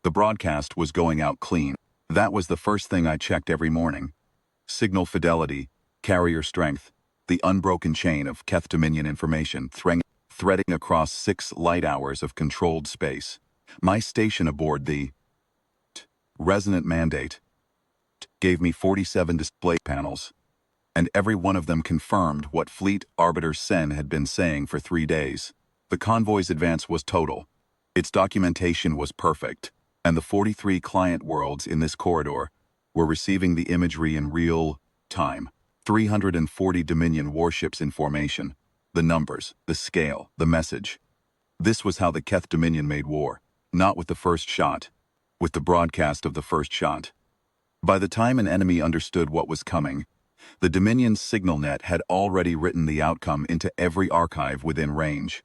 The broadcast was going out clean. That was the first thing I checked every morning. Signal fidelity, carrier strength, the unbroken chain of Keth Dominion information threading across 6 light hours of controlled space. My station aboard the resonant mandate gave me 47 display panels, and every one of them confirmed what Fleet Arbiter Sen had been saying for 3 days. The convoy's advance was total. Its documentation was perfect, and the 43 client worlds in this corridor were receiving the imagery in real time. 340 Dominion warships in formation. The numbers, the scale, the message. This was how the Keth Dominion made war. Not with the first shot, with the broadcast of the first shot. By the time an enemy understood what was coming, the Dominion's signal net had already written the outcome into every archive within range.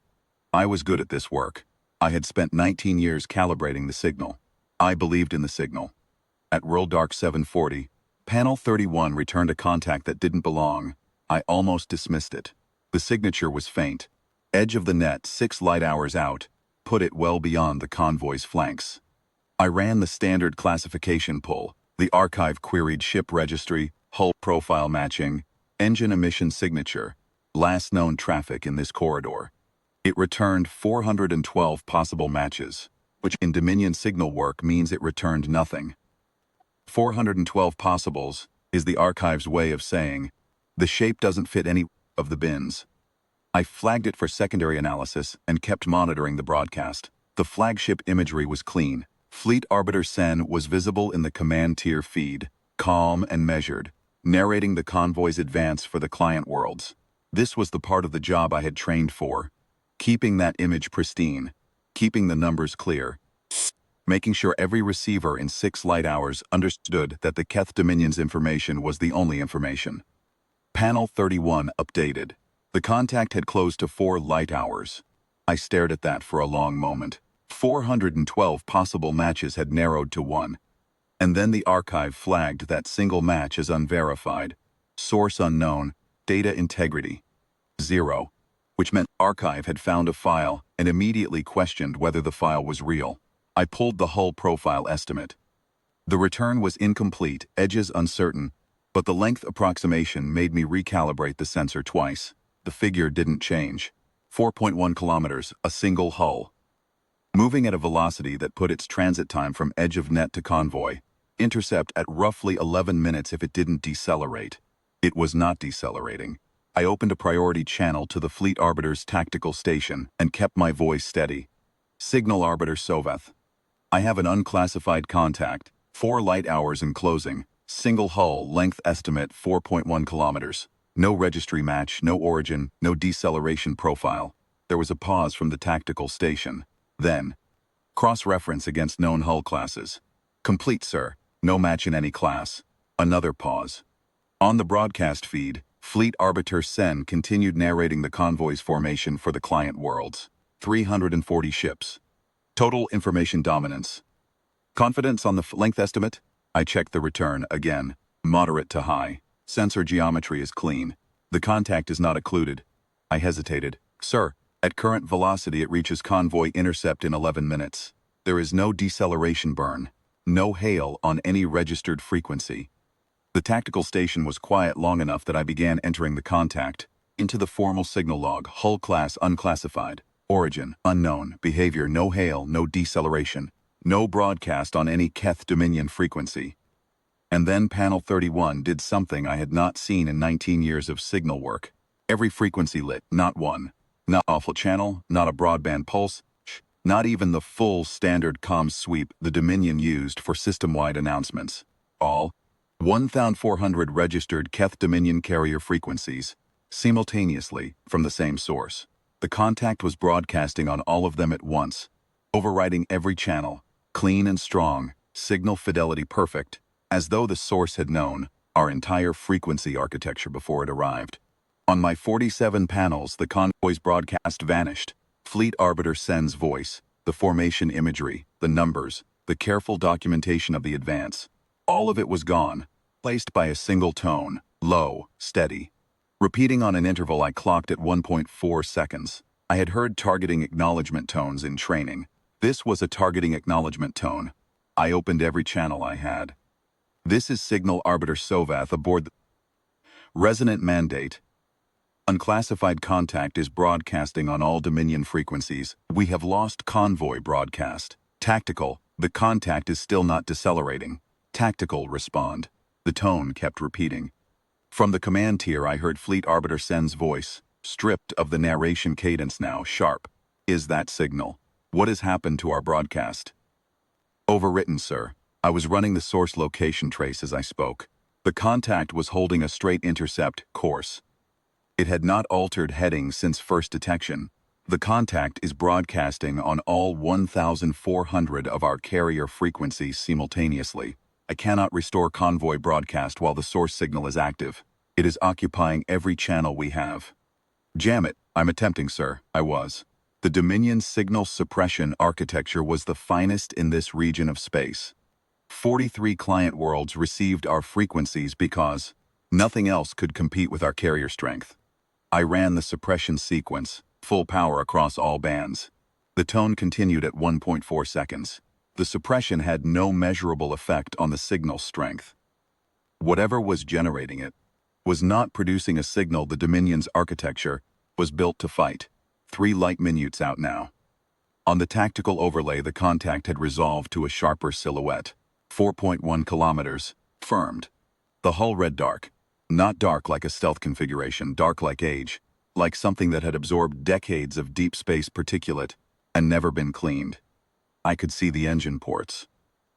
I was good at this work. I had spent 19 years calibrating the signal. I believed in the signal. At World Dark 740, Panel 31 returned a contact that didn't belong. I almost dismissed it. The signature was faint. Edge of the net, 6 light hours out, put it well beyond the convoy's flanks. I ran the standard classification pull, the archive queried ship registry, hull profile matching, engine emission signature, last known traffic in this corridor. It returned 412 possible matches, which in Dominion signal work means it returned nothing. 412 possibles is the archive's way of saying, the shape doesn't fit any of the bins. I flagged it for secondary analysis and kept monitoring the broadcast. The flagship imagery was clean. Fleet Arbiter Sen was visible in the command tier feed, calm and measured, narrating the convoy's advance for the client worlds. This was the part of the job I had trained for. Keeping that image pristine, keeping the numbers clear, making sure every receiver in 6 light hours understood that the Keth Dominion's information was the only information. Panel 31 updated. The contact had closed to 4 light hours. I stared at that for a long moment. 412 possible matches had narrowed to 1. And then the archive flagged that single match as unverified. Source unknown, data integrity 0, which meant archive had found a file and immediately questioned whether the file was real. I pulled the hull profile estimate. The return was incomplete, edges uncertain, but the length approximation made me recalibrate the sensor twice. The figure didn't change. 4.1 kilometers, a single hull. Moving at a velocity that put its transit time from edge of net to convoy. Intercept at roughly 11 minutes if it didn't decelerate. It was not decelerating. I opened a priority channel to the Fleet Arbiter's tactical station and kept my voice steady. Signal Arbiter Soveth. I have an unclassified contact, 4 light hours in closing, single hull, length estimate 4.1 kilometers. No registry match, no origin, no deceleration profile. There was a pause from the tactical station. Then, cross-reference against known hull classes. Complete, sir. No match in any class. Another pause. On the broadcast feed, Fleet Arbiter Sen continued narrating the convoy's formation for the client worlds. 340 ships. Total information dominance. Confidence on the length estimate? I checked the return again. Moderate to high. Sensor geometry is clean. The contact is not occluded. I hesitated. Sir, at current velocity it reaches convoy intercept in 11 minutes. There is no deceleration burn. No hail on any registered frequency. The tactical station was quiet long enough that I began entering the contact. Into the formal signal log, hull class unclassified. Origin, unknown. Behavior, no hail, no deceleration. No broadcast on any Keth Dominion frequency. And then Panel 31 did something I had not seen in 19 years of signal work. Every frequency lit, not one. Not awful channel, not a broadband pulse, not even the full standard comms sweep the Dominion used for system-wide announcements. All 1,400 registered Keth Dominion carrier frequencies, simultaneously from the same source. The contact was broadcasting on all of them at once, overriding every channel, clean and strong, signal fidelity perfect, as though the source had known our entire frequency architecture before it arrived. On my 47 panels, the convoy's broadcast vanished. Fleet Arbiter Sen's voice, the formation imagery, the numbers, the careful documentation of the advance. All of it was gone, placed by a single tone, low, steady. Repeating on an interval I clocked at 1.4 seconds. I had heard targeting acknowledgement tones in training. This was a targeting acknowledgement tone, I opened every channel I had. This is Signal Arbiter Sovath aboard the Resonant Mandate. Unclassified contact is broadcasting on all Dominion frequencies. We have lost convoy broadcast. Tactical, the contact is still not decelerating. Tactical, respond. The tone kept repeating. From the command tier I heard Fleet Arbiter Sen's voice, stripped of the narration cadence now, sharp. Is that Signal? What has happened to our broadcast? Overwritten, sir. I was running the source location trace as I spoke. The contact was holding a straight intercept course. It had not altered heading since first detection. The contact is broadcasting on all 1,400 of our carrier frequencies simultaneously. I cannot restore convoy broadcast while the source signal is active. It is occupying every channel we have. Jam it. I'm attempting, sir. I was. The Dominion signal suppression architecture was the finest in this region of space. 43 client worlds received our frequencies because nothing else could compete with our carrier strength. I ran the suppression sequence, full power across all bands. The tone continued at 1.4 seconds. The suppression had no measurable effect on the signal strength. Whatever was generating it was not producing a signal. The Dominion's architecture was built to fight. 3 light minutes out now. On the tactical overlay, the contact had resolved to a sharper silhouette. 4.1 kilometers, firmed. The hull read dark. Not dark like a stealth configuration, dark like age, like something that had absorbed decades of deep space particulate and never been cleaned. I could see the engine ports.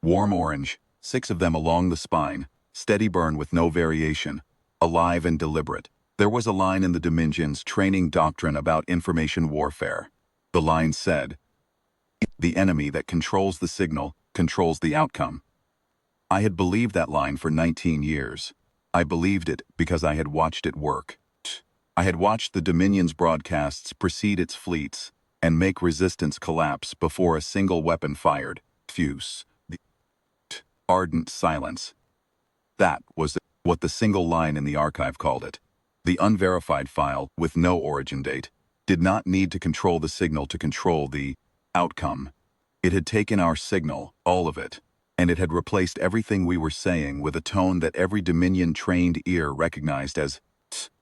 Warm orange, 6 of them along the spine, steady burn with no variation, alive and deliberate. There was a line in the Dominion's training doctrine about information warfare. The line said, "The enemy that controls the signal controls the outcome." I had believed that line for 19 years. I believed it because I had watched it work. I had watched the Dominion's broadcasts precede its fleets and make resistance collapse before a single weapon fired. Fuse. The ardent silence. That was what the single line in the archive called it. The unverified file, with no origin date, did not need to control the signal to control the outcome. It had taken our signal, all of it, and it had replaced everything we were saying with a tone that every Dominion-trained ear recognized as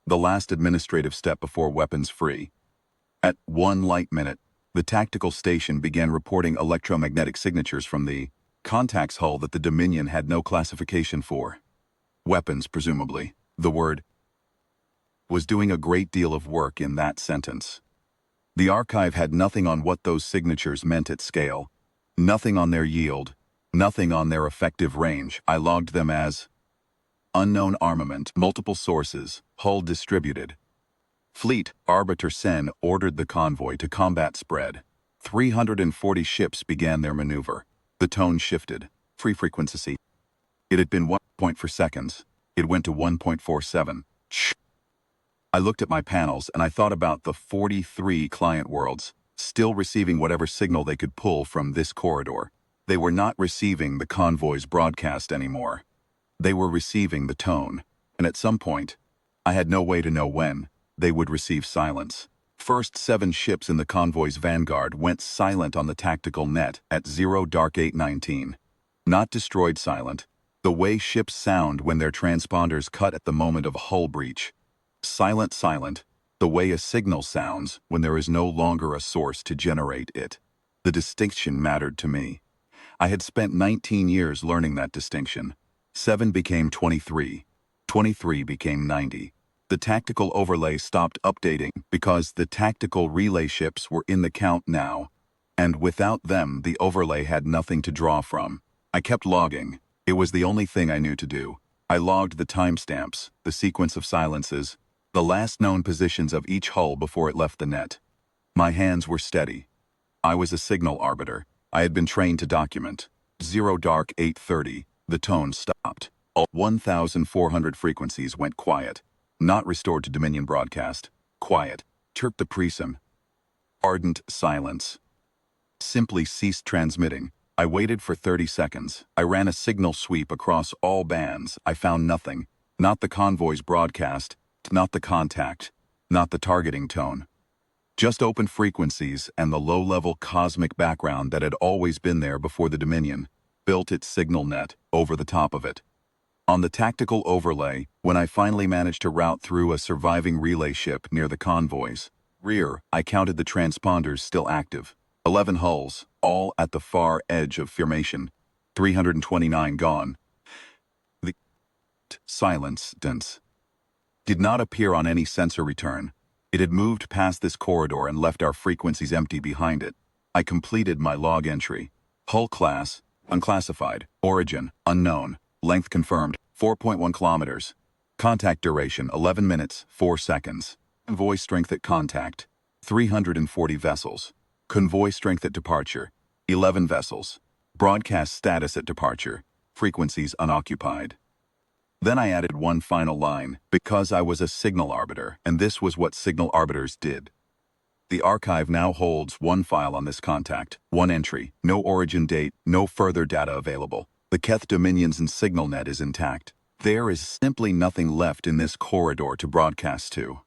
the last administrative step before weapons free. At 1 light minute, the tactical station began reporting electromagnetic signatures from the contact's hull that the Dominion had no classification for. Weapons, presumably. The word was doing a great deal of work in that sentence. The archive had nothing on what those signatures meant at scale, nothing on their yield, nothing on their effective range. I logged them as unknown armament, multiple sources, hull distributed. Fleet Arbiter Sen ordered the convoy to combat spread. 340 ships began their maneuver. The tone shifted. Free frequency. It had been 1 point for seconds. It went to 1.47. Shh. I looked at my panels and I thought about the 43 client worlds, still receiving whatever signal they could pull from this corridor. They were not receiving the convoy's broadcast anymore. They were receiving the tone, and at some point, I had no way to know when, they would receive silence. First 7 ships in the convoy's vanguard went silent on the tactical net at 0 dark 819. Not destroyed silent, the way ships sound when their transponders cut at the moment of hull breach. Silent, the way a signal sounds when there is no longer a source to generate it. The distinction mattered to me. I had spent 19 years learning that distinction. 7 became 23. 23 became 90. The tactical overlay stopped updating because the tactical relay ships were in the count now, and without them the overlay had nothing to draw from. I kept logging. It was the only thing I knew to do. I logged the timestamps, the sequence of silences, the last known positions of each hull before it left the net. My hands were steady. I was a signal arbiter. I had been trained to document. 0 dark 830. The tone stopped. All 1,400 frequencies went quiet. Not restored to Dominion broadcast. Quiet. Chirped the presim. Ardent silence. Simply ceased transmitting. I waited for 30 seconds. I ran a signal sweep across all bands. I found nothing. Not the convoy's broadcast. Not the contact. Not the targeting tone. Just open frequencies and the low-level cosmic background that had always been there before the Dominion. built its signal net over the top of it. On the tactical overlay, when I finally managed to route through a surviving relay ship near the convoy's rear, I counted the transponders still active. 11 hulls, all at the far edge of formation. 329 gone. The silence dense did not appear on any sensor return. It had moved past this corridor and left our frequencies empty behind it. I completed my log entry. Hull class, unclassified. Origin, unknown. Length confirmed, 4.1 kilometers. Contact duration, 11 minutes, 4 seconds. Convoy strength at contact, 340 vessels. Convoy strength at departure, 11 vessels. Broadcast status at departure, frequencies unoccupied. Then I added one final line, because I was a signal arbiter, and this was what signal arbiters did. The archive now holds one file on this contact, one entry, no origin date, no further data available. The Keth Dominion's signal net is intact. There is simply nothing left in this corridor to broadcast to.